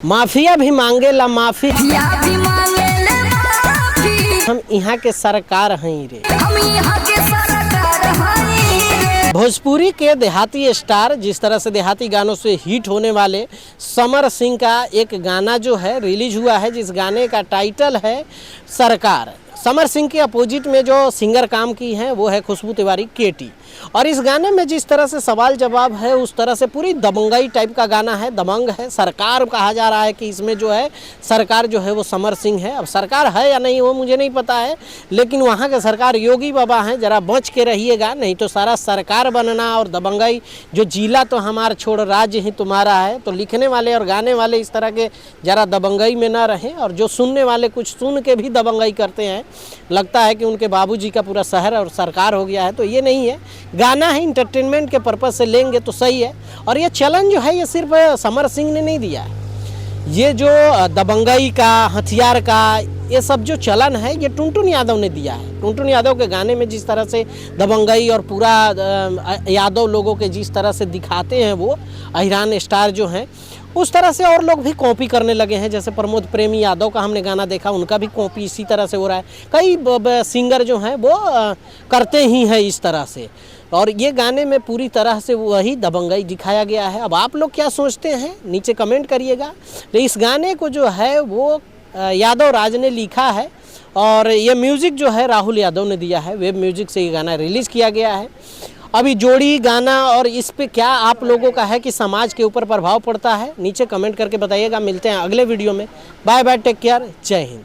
Mafia भी मांगे ला माफी, भी मांगेले माफी। हम यहाँ के सरकार हैं रे। हम यहाँ के सरकार हैं रे। भोजपुरी के देहाती स्टार, जिस तरह से देहाती गानों से हिट होने वाले समर सिंह का एक गाना जो है रिलीज हुआ है, जिस गाने का टाइटल है सरकार। समर सिंह के अपोजिट में जो सिंगर काम की हैं वो है खुशबू तिवारी केटी। और इस गाने में जिस तरह से सवाल जवाब है उस तरह से पूरी दबंगई टाइप का गाना है, दबंग है। सरकार कहा जा रहा है कि इसमें जो है सरकार जो है वो समर सिंह है। अब सरकार है या नहीं वो मुझे नहीं पता है, लेकिन वहाँ के सरकार योगी बाबा हैं, ज़रा बच के रहिएगा, नहीं तो सारा सरकार बनना और दबंगई जो जिला तो हमारा छोड़ राज्य ही तुम्हारा है। तो लिखने वाले और गाने वाले इस तरह के ज़रा दबंगई में ना रहें, और जो सुनने वाले कुछ सुन के भी दबंगई करते हैं, लगता है कि उनके बाबूजी का पूरा शहर और सरकार हो गया है। तो ये नहीं है, गाना है, इंटरटेनमेंट के पर्पज़ से लेंगे तो सही है। और ये चलन जो है ये सिर्फ समर सिंह ने नहीं दिया है, ये जो दबंगई का, हथियार का, ये सब जो चलन है ये टुनटुन यादव ने दिया है। टुनटुन यादव के गाने में जिस तरह से दबंगई और पूरा यादव लोगों के जिस तरह से दिखाते हैं वो अहिरान स्टार जो हैं, उस तरह से और लोग भी कॉपी करने लगे हैं। जैसे प्रमोद प्रेमी यादव का हमने गाना देखा, उनका भी कॉपी इसी तरह से हो रहा है। कई सिंगर जो हैं वो करते ही हैं इस तरह से, और ये गाने में पूरी तरह से वही दबंगई दिखाया गया है। अब आप लोग क्या सोचते हैं नीचे कमेंट करिएगा। तो इस गाने को जो है वो यादव राज ने लिखा है, और ये म्यूज़िक जो है राहुल यादव ने दिया है। वेब म्यूज़िक से ये गाना रिलीज़ किया गया है। अभी जोड़ी गाना और इस पे क्या आप लोगों का है कि समाज के ऊपर प्रभाव पड़ता है, नीचे कमेंट करके बताइएगा। मिलते हैं अगले वीडियो में। बाय बाय, टेक केयर, जय हिंद।